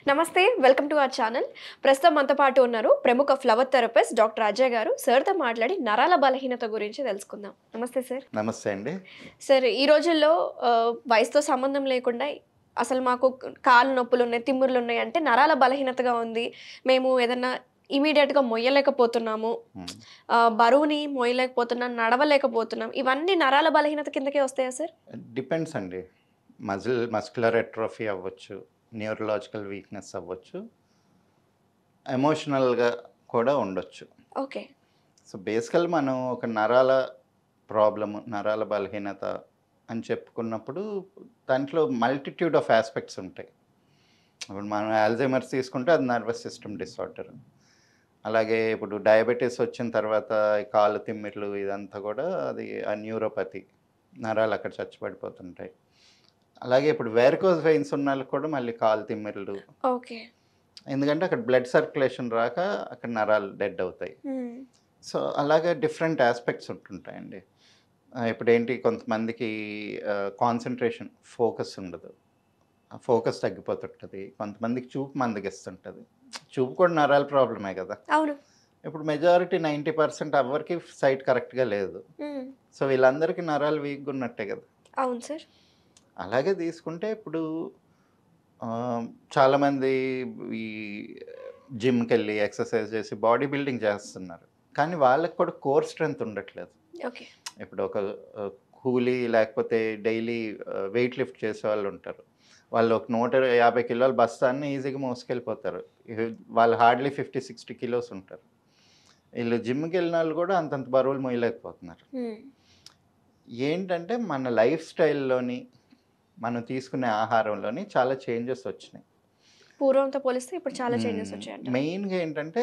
నమస్తే welcome to our channel. ప్రస్తుతం మనతో పాటు ఉన్నారు ప్రముఖ ఫ్లవర్ థెరపిస్ట్ డాక్టర్ అజయ్ గారు. సార్తో మాట్లాడి నరాల బలహీనత గురించి తెలుసుకుందాం. నమస్తే సార్. నమస్తే అండి. సార్, ఈ రోజుల్లో వయసుతో సంబంధం లేకుండా అసలు మాకు కాళ్ళు నొప్పులు ఉన్నాయి, తిమ్ముర్లు ఉన్నాయి అంటే నరాల బలహీనతగా ఉంది, మేము ఏదన్నా ఇమీడియట్గా మొయ్యలేకపోతున్నాము, బరువుని మోయలేకపోతున్నాం, నడవలేకపోతున్నాం, ఇవన్నీ నరాల బలహీనత కిందకే వస్తాయా సార్? డిపెండ్స్ అండి. మస్కులర్ ఎట్రోఫీ అవ్వచ్చు, న్యూరలాజికల్ వీక్నెస్ అవ్వచ్చు, ఎమోషనల్గా కూడా ఉండొచ్చు. ఓకే. సో బేసికల్ మనం ఒక నరాల ప్రాబ్లము, నరాల బలహీనత అని చెప్పుకున్నప్పుడు దాంట్లో మల్టిట్యూడ్ ఆఫ్ ఆస్పెక్ట్స్ ఉంటాయి. ఇప్పుడు మనం ఆల్జైమర్స్ తీసుకుంటే అది నర్వస్ సిస్టమ్ డిసార్డర్. అలాగే ఇప్పుడు డయాబెటీస్ వచ్చిన తర్వాత ఈ కాళ్ళు తిమ్మిర్లు ఇదంతా కూడా అది ఆ న్యూరోపతి, నరాలు అక్కడ చచ్చిపడిపోతుంటాయి. అలాగే ఇప్పుడు వెరికోస్ వెయిన్స్ ఉన్న వాళ్ళకి కూడా మళ్ళీ కాలు తిమ్మిర్లు. ఓకే. ఎందుకంటే అక్కడ బ్లడ్ సర్క్యులేషన్ రాక అక్కడ నరాలు డెడ్ అవుతాయి. సో అలాగే డిఫరెంట్ ఆస్పెక్ట్స్ ఉంటుంటాయండి. ఇప్పుడు ఏంటి, కొంతమందికి కాన్సన్ట్రేషన్, ఫోకస్ ఉండదు, ఫోకస్ తగ్గిపోతుంటుంది. కొంతమందికి చూపు మందగిస్తుంటుంది. చూపు కూడా నరాల ప్రాబ్లమే కదా. అవును. ఇప్పుడు మెజారిటీ 90% ఎవరికి సైట్ కరెక్ట్గా లేదు. సో వీళ్ళందరికీ నరాలు వీక్గా ఉన్నట్టే కదా. అవును సార్. అలాగే తీసుకుంటే ఇప్పుడు చాలామంది ఈ జిమ్కి వెళ్ళి ఎక్సర్సైజ్ చేసి బాడీ బిల్డింగ్ చేస్తున్నారు, కానీ వాళ్ళకి కూడా కోర్ స్ట్రెంగ్త్ ఉండట్లేదు. ఓకే. ఇప్పుడు ఒక కూలీ లేకపోతే డైలీ వెయిట్ లిఫ్ట్ చేసే వాళ్ళు ఉంటారు. వాళ్ళు ఒక 150 కిలోల బస్తాన్ని ఈజీగా మోసుకెళ్ళిపోతారు. వాళ్ళు హార్డ్లీ 50-60 కిలోస్ ఉంటారు. వీళ్ళు జిమ్కి వెళ్ళిన వాళ్ళు కూడా అంతంత బరువులు మోయలేకపోతున్నారు. ఏంటంటే మన లైఫ్ స్టైల్లోని, మనం తీసుకునే ఆహారంలోని చాలా చేంజెస్ వచ్చినాయి. పూర్వంతో పోలిస్తే ఇప్పుడు చాలా చేంజెస్ వచ్చాయంట. మెయిన్గా ఏంటంటే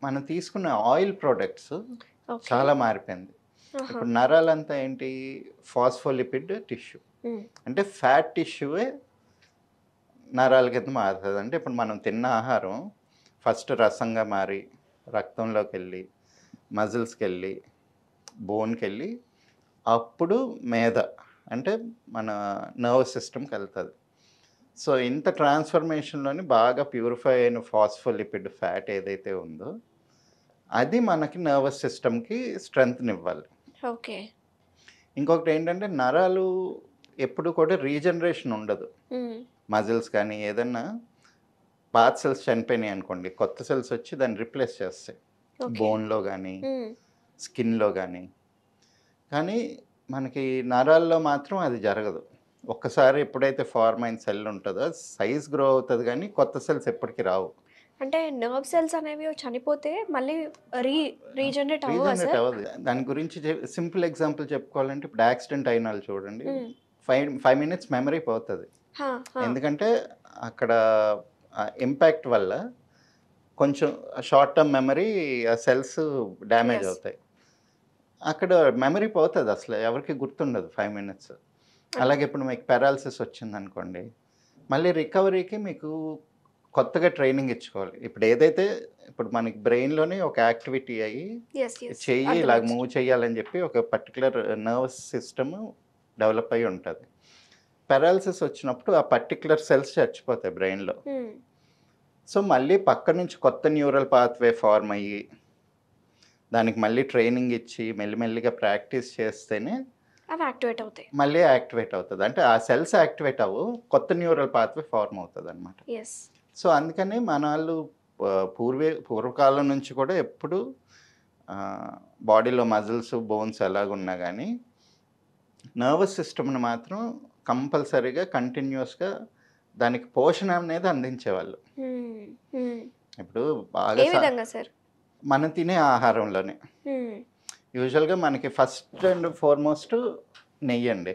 మనం తీసుకునే ఆయిల్ ప్రోడక్ట్స్ చాలా మారిపోయింది. ఇప్పుడు నరాలంతా ఏంటి, ఫాస్ఫోలిపిడ్ టిష్యూ, అంటే ఫ్యాట్ టిష్యూవే నరాల కింద మారుతుంది. అంటే ఇప్పుడు మనం తిన్న ఆహారం ఫస్ట్ రసంగా మారి రక్తంలోకి వెళ్ళి మజిల్స్కి వెళ్ళి బోన్కి వెళ్ళి అప్పుడు మేధ అంటే మన నర్వస్ సిస్టమ్కి వెళ్తుంది. సో ఇంత ట్రాన్స్ఫర్మేషన్లోని బాగా ప్యూరిఫై అయిన ఫాస్ఫోలిపిడ్ ఫ్యాట్ ఏదైతే ఉందో అది మనకి నర్వస్ సిస్టమ్కి స్ట్రెంగ్త్నివ్వాలి. ఓకే. ఇంకొకటి ఏంటంటే నరాలు ఎప్పుడు కూడా రీజనరేషన్ ఉండదు. మజిల్స్ కానీ ఏదన్నా పాత సెల్స్ చనిపోయినాయి అనుకోండి, కొత్త సెల్స్ వచ్చి దాన్ని రిప్లేస్ చేస్తాయి, బోన్లో కానీ స్కిన్లో కానీ. కానీ మనకి నరాల్లో మాత్రం అది జరగదు. ఒక్కసారి ఎప్పుడైతే ఫార్మ్ అయిన సెల్ ఉంటుందో సైజ్ గ్రో అవుతుంది, కానీ కొత్త సెల్స్ ఎప్పటికీ రావు. అంటే నర్వ్ సెల్స్ అనేవి చనిపోతే మళ్ళీ రీజనరేట్ అవ్వదు. దాని గురించి సింపుల్ ఎగ్జాంపుల్ చెప్పుకోవాలంటే ఇప్పుడు యాక్సిడెంట్ అయిన వాళ్ళు చూడండి, 5 minutes మెమరీ పోతుంది. ఎందుకంటే అక్కడ ఇంపాక్ట్ వల్ల కొంచెం షార్ట్ టర్మ్ మెమరీ, ఆ సెల్స్ డ్యామేజ్ అవుతాయి. అక్కడ మెమరీ పోతుంది, అసలు ఎవరికి గుర్తుండదు 5 minutes. అలాగే ఇప్పుడు మీకు పెరాలసిస్ వచ్చింది అనుకోండి, మళ్ళీ రికవరీకి మీకు కొత్తగా ట్రైనింగ్ ఇచ్చుకోవాలి. ఇప్పుడు ఏదైతే ఇప్పుడు మనకి బ్రెయిన్లోనే ఒక యాక్టివిటీ అయ్యి చెయ్యి ఇలా మూవ్ చేయాలని చెప్పి ఒక పర్టికులర్ నర్వస్ సిస్టమ్ డెవలప్ అయ్యి ఉంటుంది. పెరాలసిస్ వచ్చినప్పుడు ఆ పర్టికులర్ సెల్స్ చచ్చిపోతాయి బ్రెయిన్లో. సో మళ్ళీ పక్క నుంచి కొత్త న్యూరల్ పాత్వే ఫార్మ్ అయ్యి దానికి మళ్ళీ ట్రైనింగ్ ఇచ్చి మెల్లిమెల్లిగా ప్రాక్టీస్ చేస్తేనే అవి యాక్టివేట్ అవుతాయి, మళ్ళీ యాక్టివేట్ అవుతుంది. అంటే ఆ సెల్స్ యాక్టివేట్ అవ్వు, కొత్త న్యూరల్ పాత్వే ఫార్మ్ అవుతుంది అనమాట. సో అందుకని మన వాళ్ళు పూర్వకాలం నుంచి కూడా ఎప్పుడు బాడీలో మజిల్స్ బోన్స్ ఎలాగున్నా కానీ నర్వస్ సిస్టమ్ని మాత్రం కంపల్సరీగా కంటిన్యూస్గా దానికి పోషణ అనేది అందించేవాళ్ళు. ఇప్పుడు బాగా మనం తినే ఆహారంలోనే యూజువల్గా మనకి ఫస్ట్ అండ్ ఫార్మోస్ట్ నెయ్యి అండి.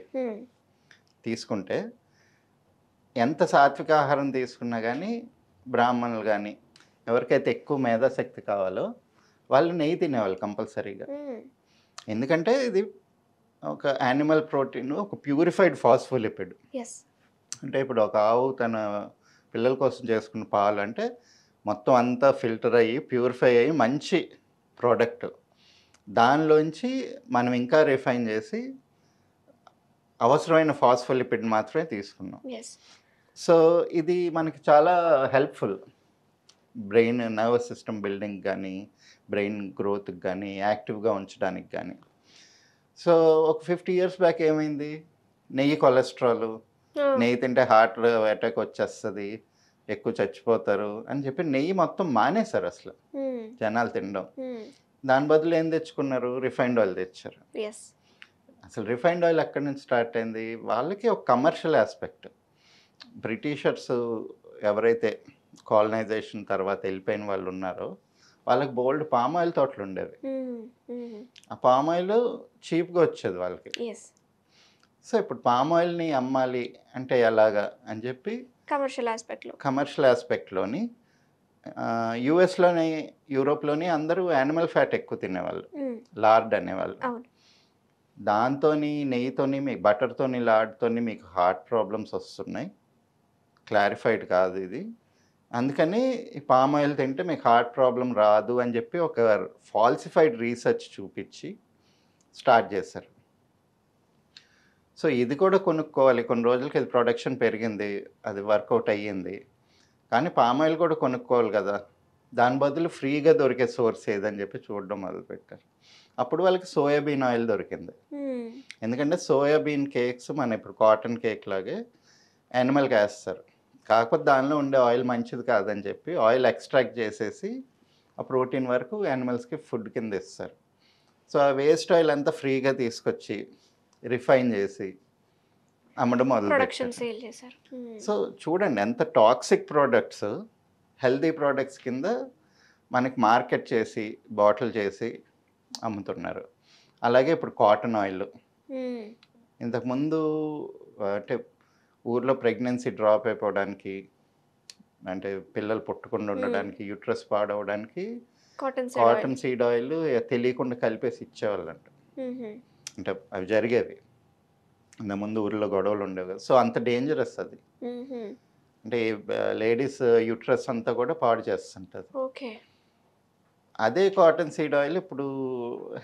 తీసుకుంటే ఎంత సాత్విక ఆహారం తీసుకున్నా కానీ బ్రాహ్మణులు కానీ ఎవరికైతే ఎక్కువ మేధాశక్తి కావాలో వాళ్ళు నెయ్యి తినేవాళ్ళు కంపల్సరీగా. ఎందుకంటే ఇది ఒక యానిమల్ ప్రోటీన్, ఒక ప్యూరిఫైడ్ ఫాస్ఫోలిపిడ్. అంటే ఇప్పుడు ఒక ఆవు తన పిల్లల కోసం చేసుకున్న పాలు అంటే మొత్తం అంతా ఫిల్టర్ అయ్యి ప్యూరిఫై అయ్యి మంచి ప్రోడక్ట్. దానిలోంచి మనం ఇంకా రిఫైన్ చేసి అవసరమైన ఫాస్ఫోలిపిడ్ మాత్రమే తీసుకున్నాం. సో ఇది మనకి చాలా helpful brain nervous system building కానీ బ్రెయిన్ గ్రోత్కి కానీ యాక్టివ్గా ఉంచడానికి కానీ. సో ఒక 50 ఇయర్స్ బ్యాక్ ఏమైంది, నెయ్యి కొలెస్ట్రాల్, నెయ్యి తింటే హార్ట్ అటాక్ వచ్చేస్తుంది, ఎక్కువ చచ్చిపోతారు అని చెప్పి నెయ్యి మొత్తం మానేశారు అసలు జనాలు తినడం. దాని బదులు ఏం తెచ్చుకున్నారు, రిఫైన్డ్ ఆయిల్ తెచ్చారు. అసలు రిఫైన్డ్ ఆయిల్ ఎక్కడి నుంచి స్టార్ట్ అయింది, వాళ్ళకి ఒక కమర్షియల్ ఆస్పెక్ట్. బ్రిటిషర్స్ ఎవరైతే కాలనైజేషన్ తర్వాత వెళ్ళిపోయిన వాళ్ళు ఉన్నారో వాళ్ళకి బోల్డ్ పామ్ ఆయిల్ తోటలు ఉండేవి. ఆ పామ్ ఆయిల్ చీప్గా వచ్చేది వాళ్ళకి. సో ఇప్పుడు పామ్ ఆయిల్ని అమ్మాలి అంటే ఎలాగా అని చెప్పి కమర్షియల్ ఆస్పెక్ట్లోని యుఎస్లోని యూరోప్లోని అందరూ యానిమల్ ఫ్యాట్ ఎక్కువ తినేవాళ్ళు, లార్డ్ అనేవాళ్ళు. దాంతో నెయ్యితోని మీకు బటర్తోని లార్డ్తోని మీకు హార్ట్ ప్రాబ్లమ్స్ వస్తున్నాయి, క్లారిఫైడ్ కాదు ఇది, అందుకని ఈ పామ్ ఆయిల్ తింటే మీకు హార్ట్ ప్రాబ్లం రాదు అని చెప్పి ఒక ఫాల్సిఫైడ్ రీసెర్చ్ చూపించి స్టార్ట్ చేశారు. సో ఇది కూడా కొనుక్కోవాలి, కొన్ని రోజులకి ఇది ప్రొడక్షన్ పెరిగింది, అది వర్కౌట్ అయ్యింది, కానీ పామ్ ఆయిల్ కూడా కొనుక్కోవాలి కదా, దాని బదులు ఫ్రీగా దొరికే సోర్స్ ఏదని చెప్పి చూడడం మొదలుపెట్టారు. అప్పుడు వాళ్ళకి సోయాబీన్ ఆయిల్ దొరికింది. ఎందుకంటే సోయాబీన్ కేక్స్ మన ఇప్పుడు కాటన్ కేక్ లాగే యానిమల్కి వేస్తారు, కాకపోతే దానిలో ఉండే ఆయిల్ మంచిది కాదని చెప్పి ఆయిల్ ఎక్స్ట్రాక్ట్ చేసేసి ఆ ప్రోటీన్ వరకు యానిమల్స్కి ఫుడ్ కింద ఇస్తారు. సో ఆ వేస్ట్ ఆయిల్ అంతా ఫ్రీగా తీసుకొచ్చి రిఫైన్ చేసి అమ్మడం మొదలుపెట్టారు. సో చూడండి ఎంత టాక్సిక్ ప్రోడక్ట్స్ హెల్తీ ప్రోడక్ట్స్ కింద మనకి మార్కెట్ చేసి బాటిల్ చేసి అమ్ముతున్నారు. అలాగే ఇప్పుడు కాటన్ ఆయిల్, ఇంతకుముందు అంటే ఊర్లో ప్రెగ్నెన్సీ డ్రాప్ అయిపోవడానికి, అంటే పిల్లలు పుట్టకుండా ఉండడానికి, యూట్రస్ పాడవడానికి కాటన్ సీడ్ ఆయిల్ తెలియకుండా కలిపేసి ఇచ్చేవాళ్ళంట. అంటే అవి జరిగేవి ఇంతకుముందు, ఊర్లో గొడవలు ఉండేవి కదా. సో అంత డేంజరస్ అది, అంటే లేడీస్ యూట్రస్ అంతా కూడా పాడు చేస్తుంటుంది. అదే కాటన్ సీడ్ ఆయిల్ ఇప్పుడు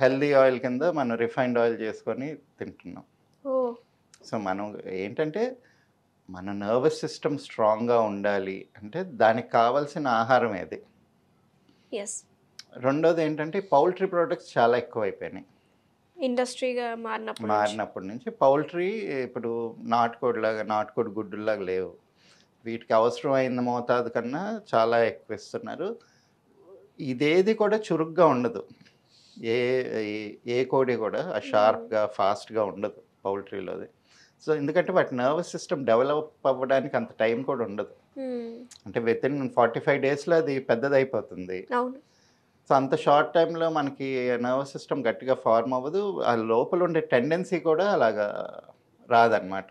హెల్దీ ఆయిల్ కింద మనం రిఫైన్డ్ ఆయిల్ చేసుకొని తింటున్నాం. సో మనం ఏంటంటే మన నర్వస్ సిస్టమ్ స్ట్రాంగ్గా ఉండాలి అంటే దానికి కావాల్సిన ఆహారం ఏది. రెండోది ఏంటంటే పౌల్ట్రీ ప్రోడక్ట్స్ చాలా ఎక్కువైపోయినాయి ఇండస్ట్రీగా మారినప్పటి నుంచి. పౌల్ట్రీ ఇప్పుడు నాటుకోడి గుడ్డులాగా లేవు, వీటికి అవసరమైన మోతాదు కన్నా చాలా ఎక్కువ ఇస్తున్నారు. ఇదేది కూడా చురుగ్గా ఉండదు, ఏ కోడి కూడా షార్ప్గా ఫాస్ట్గా ఉండదు పౌల్ట్రీలోది. సో ఎందుకంటే వాటి నర్వస్ సిస్టమ్ డెవలప్ అవ్వడానికి అంత టైం కూడా ఉండదు, అంటే విత్ ఇన్ 45 డేస్లో అది పెద్దదైపోతుంది. సో అంత షార్ట్ టైంలో మనకి నర్వస్ సిస్టమ్ గట్టిగా ఫార్మ్ అవ్వదు, ఆ లోపల ఉండే టెండెన్సీ కూడా అలాగా రాదనమాట.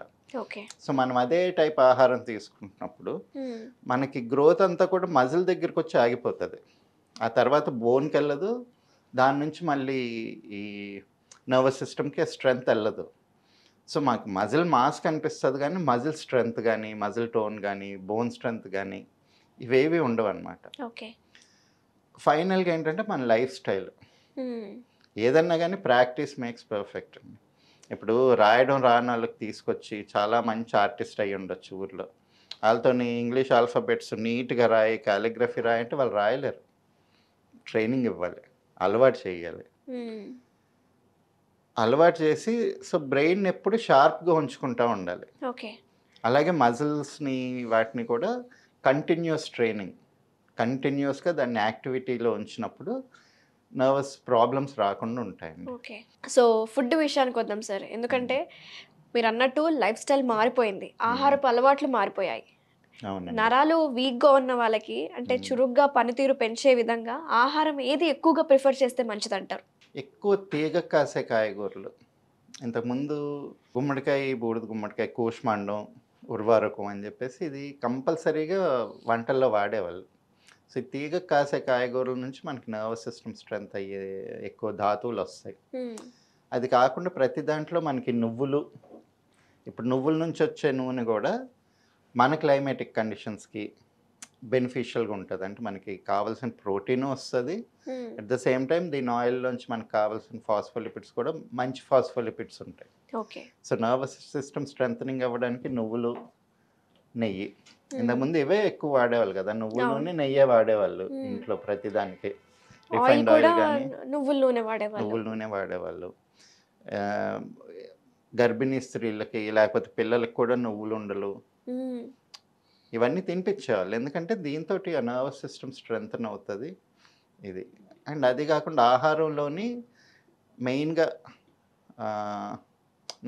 సో మనం అదే టైప్ ఆహారం తీసుకుంటున్నప్పుడు మనకి గ్రోత్ అంతా కూడా మజిల్ దగ్గరికి వచ్చి ఆగిపోతుంది, ఆ తర్వాత బోన్కి వెళ్ళదు, దాని నుంచి మళ్ళీ ఈ నర్వస్ సిస్టమ్కి స్ట్రెంగ్త్ వెళ్ళదు. సో మాకు మజిల్ మాస్ కనిపిస్తుంది కానీ మజిల్ స్ట్రెంగ్త్ కానీ మజిల్ టోన్ కానీ బోన్ స్ట్రెంగ్త్ కానీ ఇవేవి ఉండవు అనమాట. ఫైనల్గా ఏంటంటే మన లైఫ్ స్టైల్, ఏదన్నా కానీ ప్రాక్టీస్ మేక్స్ పర్ఫెక్ట్. ఇప్పుడు రాయడం రాని వాళ్ళకి తీసుకొచ్చి చాలా మంచి ఆర్టిస్ట్ అయ్యి ఉండొచ్చు ఊర్లో, వాళ్ళతో ఇంగ్లీష్ ఆల్ఫాబెట్స్ నీట్గా రాయి, కాలిగ్రఫీ రాయి అంటే వాళ్ళు రాయలేరు. ట్రైనింగ్ ఇవ్వాలి, అలవాటు చేయాలి, అలవాటు చేసి సో బ్రెయిన్ ఎప్పుడు షార్ప్గా ఉంచుకుంటూ ఉండాలి. అలాగే మజిల్స్ని వాటిని కూడా కంటిన్యూస్ ట్రైనింగ్, కంటిన్యూస్గా దాన్ని యాక్టివిటీలో ఉంచినప్పుడు నర్వస్ ప్రాబ్లమ్స్ రాకుండా ఉంటాయండి. సో ఫుడ్ విషయానికి వద్దాం సార్, ఎందుకంటే మీరు అన్నట్టు లైఫ్ స్టైల్ మారిపోయింది, ఆహారపు అలవాట్లు మారిపోయాయి. నరాలు వీక్గా ఉన్న వాళ్ళకి అంటే చురుగ్గా పనితీరు పెంచే విధంగా ఆహారం ఏది ఎక్కువగా ప్రిఫర్ చేస్తే మంచిది అంటారు? ఎక్కువ తీగ కాసే కాయగూరలు. ఇంతకుముందు గుమ్మడికాయ, బూడిద గుమ్మడికాయ, కూష్మాండం, ఉర్వారకం అని చెప్పేసి ఇది కంపల్సరీగా వంటల్లో వాడేవాళ్ళు. సో ఈ తీగ కాసే కాయగూరల నుంచి మనకి నర్వస్ సిస్టమ్ స్ట్రెంగ్త్ అయ్యే ఎక్కువ ధాతువులు వస్తాయి. అది కాకుండా ప్రతి దాంట్లో మనకి నువ్వులు, ఇప్పుడు నువ్వుల నుంచి వచ్చే నూనె కూడా మన క్లైమేటిక్ కండిషన్స్కి బెనిఫిషియల్గా ఉంటుంది, అంటే మనకి కావాల్సిన ప్రోటీన్ వస్తుంది, అట్ ద సేమ్ టైం దీని ఆయిల్లోంచి మనకు కావాల్సిన ఫాస్ఫోలిపిడ్స్ కూడా మంచి ఫాస్ఫోలిపిడ్స్ ఉంటాయి. సో నర్వస్ సిస్టమ్ స్ట్రెంథనింగ్ అవ్వడానికి నువ్వులు, నెయ్యి. ఇంతకుముందు ఇవే ఎక్కువ వాడేవాళ్ళు కదా, నువ్వుల నూనె నెయ్యే వాడేవాళ్ళు ఇంట్లో ప్రతిదానికి. ఆయిల్ రిఫైన్డ్ కూడా ఆయిల్ కానీ నువ్వుల నూనె వాడేవాళ్ళు. నువ్వుల నూనె వాడేవాళ్ళు. ఆ, గర్భిణీ స్త్రీలకి లేకపోతే పిల్లలకి కూడా నువ్వులు ఉండలు మ్మ్. ఇవన్నీ తినిపించేవాళ్ళు. ఎందుకంటే దీంతో ఆ నర్వస్ సిస్టమ్ స్ట్రెంగ్తన్ అవుతుంది ఇది. అండ్ అది కాకుండా ఆహారంలోని మెయిన్గా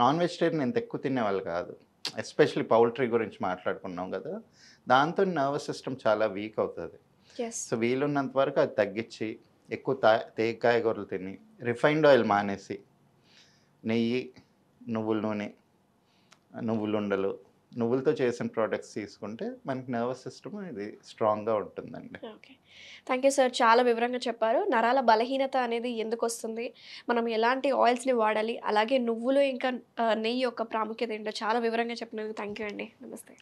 నాన్ వెజిటేరియన్ ఎంత ఎక్కువ తినేవాళ్ళు కాదు. ఎస్పెషల్లీ పౌల్ట్రీ గురించి మాట్లాడుకున్నాం కదా, దాంతో నర్వస్ సిస్టమ్ చాలా వీక్ అవుతుంది. Yes. సో వీలున్నంత వరకు అది తగ్గించి ఎక్కువ తేగ కాయగూరలు తిని, రిఫైన్డ్ ఆయిల్ మానేసి నెయ్యి, నువ్వుల నూనె, నువ్వులుండలు, నువ్వులతో చేసిన ప్రోడక్ట్స్ తీసుకుంటే మనకి నర్వస్ సిస్టమ్ ఇది స్ట్రాంగ్గా ఉంటుందండి. ఓకే, థ్యాంక్ యూ సార్, చాలా వివరంగా చెప్పారు. నరాల బలహీనత అనేది ఎందుకు వస్తుంది, మనం ఎలాంటి ఆయిల్స్ని వాడాలి, అలాగే నువ్వులు ఇంకా నెయ్యి యొక్క ప్రాముఖ్యత ఏంటో చాలా వివరంగా చెప్పినందుకు థ్యాంక్ యూ అండి. నమస్తే.